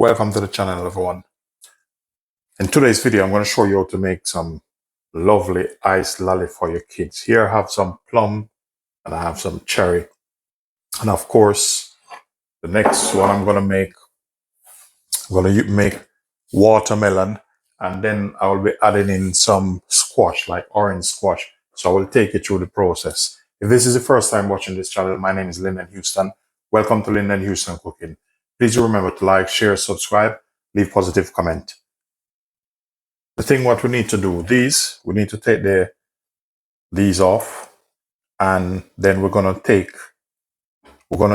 Welcome to the channel, everyone. In today's video, I'm going to show you how to make some lovely iced lolly for your kids. Here I have some plum and I have some cherry. And of course, the next one I'm going to make watermelon, and then I will be adding in some squash, like orange squash. So I will take you through the process. If this is the first time watching this channel, my name is Linden Houston. Welcome to Linden Houston Cooking. Please remember to like, share, subscribe, leave positive comment. The thing what we need to do, we need to take these off, and then we're gonna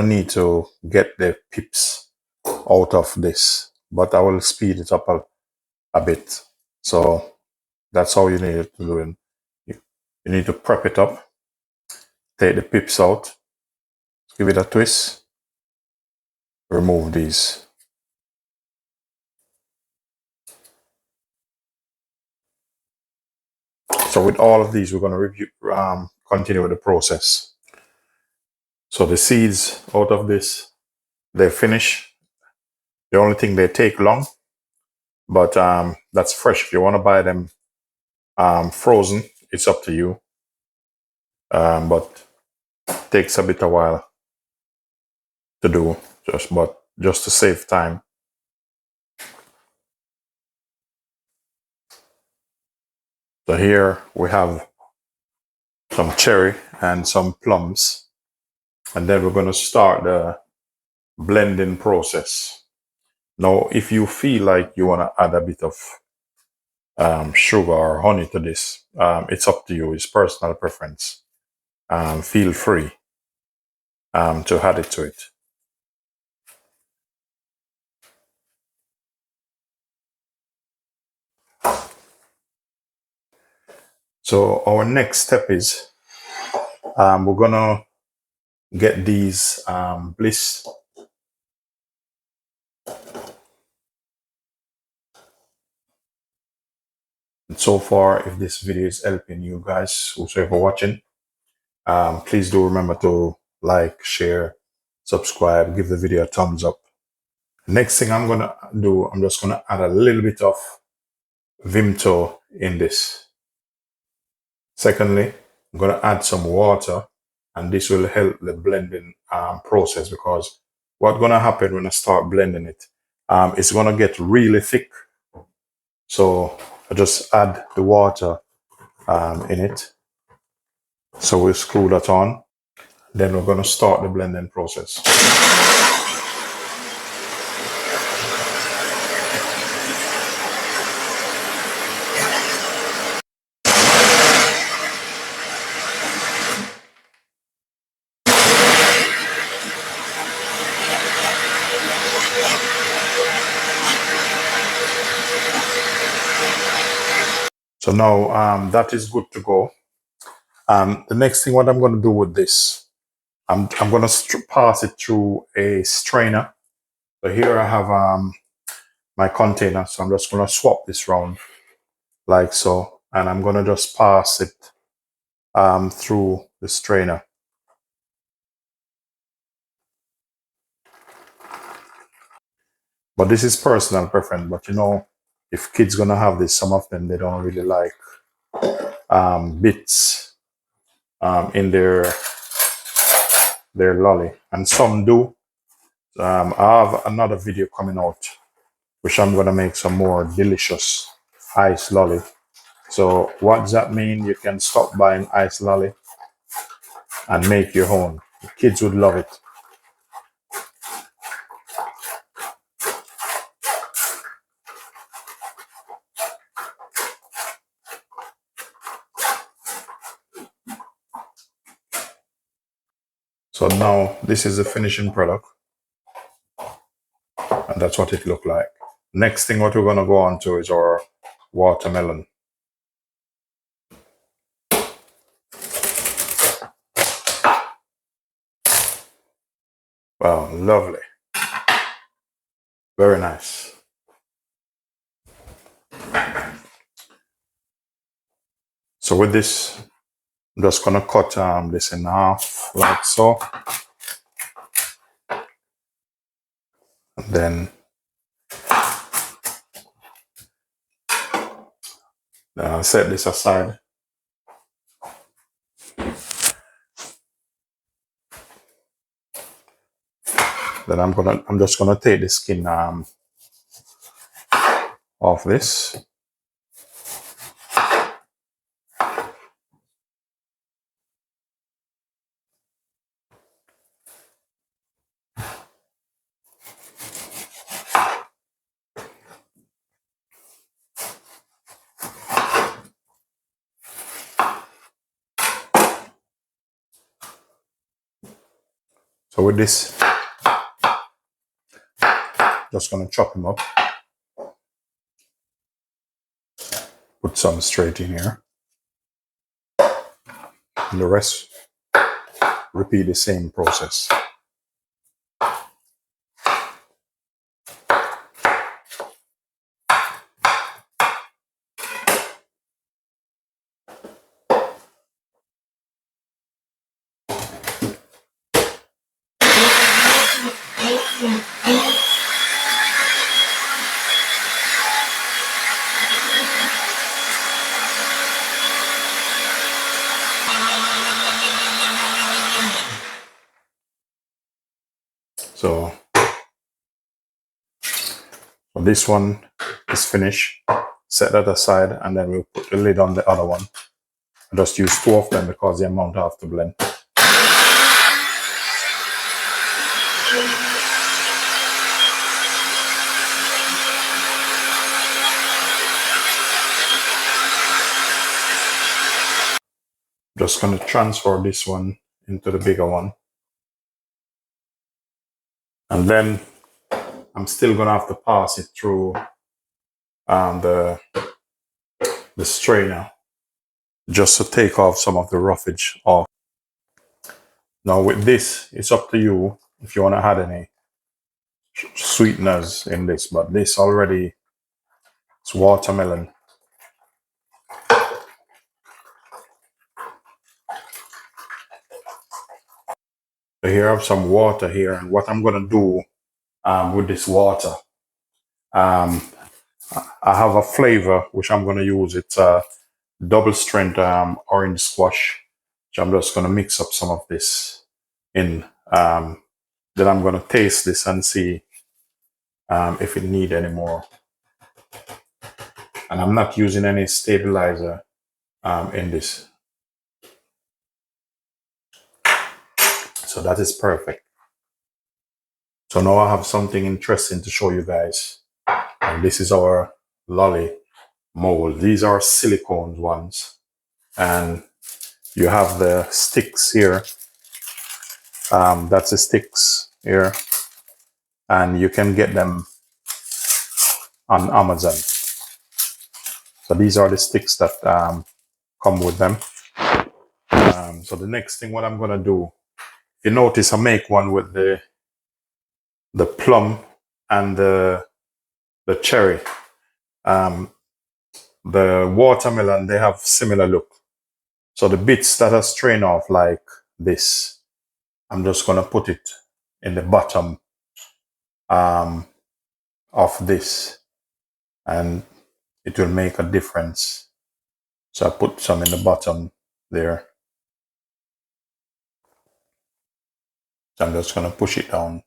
need to get the pips out of this, but I will speed it up a bit. So that's how you need to do it. You need to prep it up, take the pips out, give it a twist, remove these. So with all of these, we're going to continue with the process. So the seeds out of this, they're finished. The only thing, they take long, but that's fresh. If you want to buy them frozen, it's up to you. But it takes a bit a while to do, just to save time. So here we have some cherry and some plums, and then we're going to start the blending process. Now, if you feel like you want to add a bit of sugar or honey to this, it's up to you. It's personal preference. Feel free to add it to it. So our next step is we're gonna get these bliss. And so far, if this video is helping you guys, whoever watching, please do remember to like, share, subscribe, give the video a thumbs up. Next thing I'm gonna do, I'm just gonna add a little bit of Vimto in this. Secondly, I'm gonna add some water, and this will help the blending process, because what's gonna happen when I start blending it, it's gonna get really thick. So I just add the water in it. So we'll screw that on. Then we're gonna start the blending process. So now that is good to go. The next thing, what I'm going to do with this, I'm going to pass it through a strainer. So here I have my container. So I'm just going to swap this round like so, and I'm going to just pass it through the strainer. But this is personal preference. But you know, if kids gonna have this, some of them, they don't really like bits in their lolly, and some do. I have another video coming out, which I'm gonna make some more delicious ice lolly. So what does that mean? You can stop buying ice lolly and make your own. The kids would love it. So now this is the finishing product, and that's what it looked like. Next thing what we're gonna go on to is our watermelon. Wow, lovely. Very nice. So with this, I'm just gonna cut this in half like so. And then I'll set this aside. Then I'm just gonna take the skin off this. So with this, just gonna chop him up. Put some straight in here. And the rest, repeat the same process. So this one is finished. Set that aside, and then we'll put the lid on the other one. I just use 2 of them because the amount I have to blend. Just going to transfer this one into the bigger one. And then I'm still going to have to pass it through the strainer just to take off some of the roughage off. Now with this, it's up to you if you want to add any sweeteners in this, but this already, it's watermelon. So here I have some water here, and what I'm going to do with this water, I have a flavor which I'm going to use. It's a double strength orange squash. So I'm just going to mix up some of this in. Then I'm going to taste this and see if it needs any more. And I'm not using any stabilizer in this. So that is perfect. So now I have something interesting to show you guys. And this is our lolly mold. These are silicone ones. And you have the sticks here. That's the sticks here. And you can get them on Amazon. So these are the sticks that come with them. So the next thing what I'm going to do, you notice I make one with the plum and the cherry. The watermelon, they have similar look. So the bits that are strained off like this, I'm just going to put it in the bottom of this, and it will make a difference. So I put some in the bottom there. So I'm just going to push it down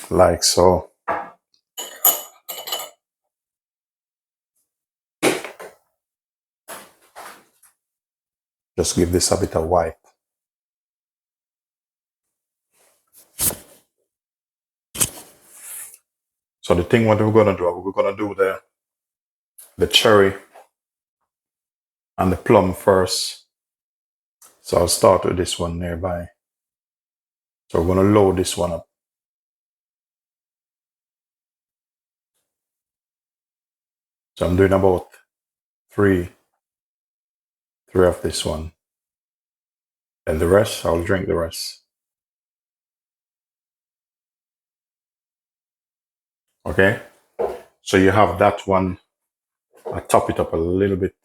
like so. Just give this a bit of wipe. So the thing what we're going to do the cherry and the plum first. So I'll start with this one nearby. So we're going to load this one up. So I'm doing about three of this one. And the rest, I'll drink the rest. Okay? So you have that one. I top it up a little bit.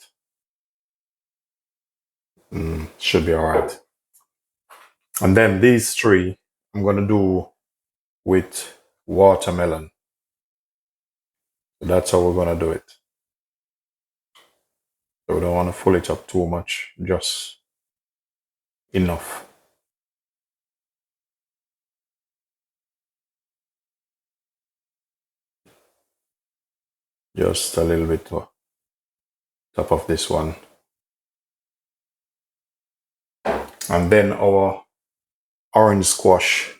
Should be all right. And then these 3, I'm going to do with watermelon. So that's how we're gonna do it. So we don't want to full it up too much, just enough. Just a little bit on top of this one. And then our orange squash,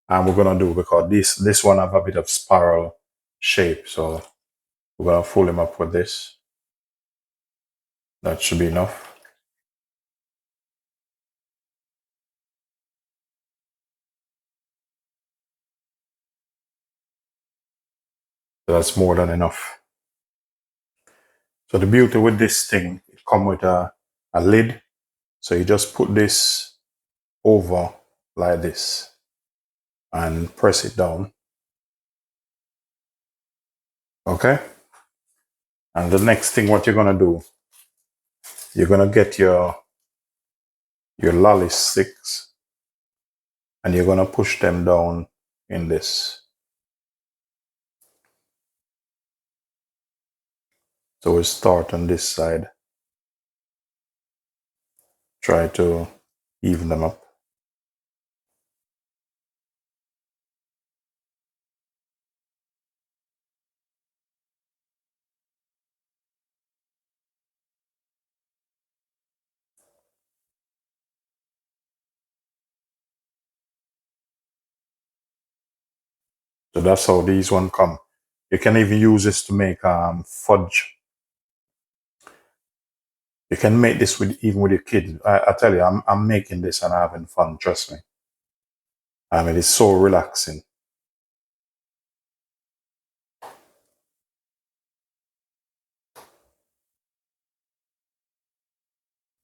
and we're gonna do, because this one have a bit of spiral shape, so we're gonna fill him up with this. That should be enough. That's more than enough. So the beauty with this thing, it comes with a lid. So you just put this over like this and press it down. Okay? And the next thing, what you're gonna do, you're gonna get your lolly sticks and you're gonna push them down in this. So we'll start on this side. Try to even them up. So that's how these one come. You can even use this to make fudge. You can make this with even with your kids. I tell you, I'm making this and having fun. Trust me. I mean, it's so relaxing.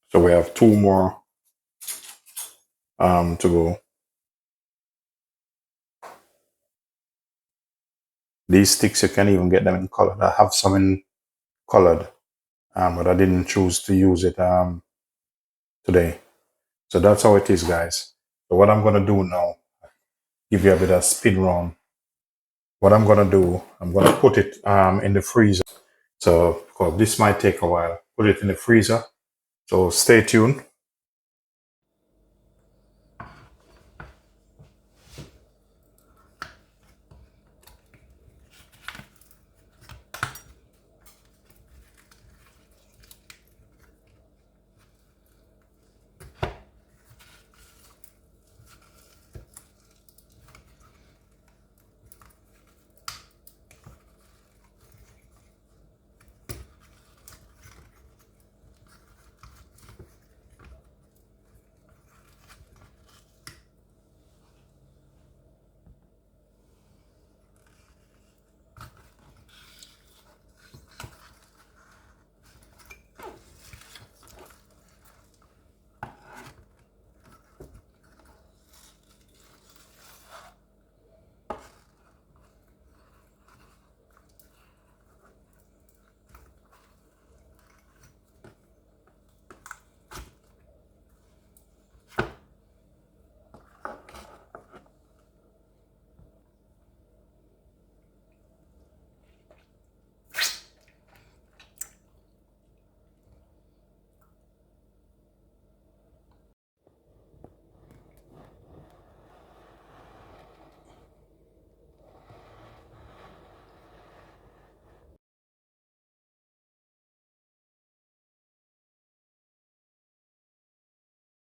So we have two more to go. These sticks, you can even get them in colored. I have some in colored, but I didn't choose to use it today. So that's how it is, guys. So what I'm gonna do now, give you a bit of spin round. What I'm gonna do, I'm gonna put it in the freezer. So because this might take a while, put it in the freezer. So stay tuned.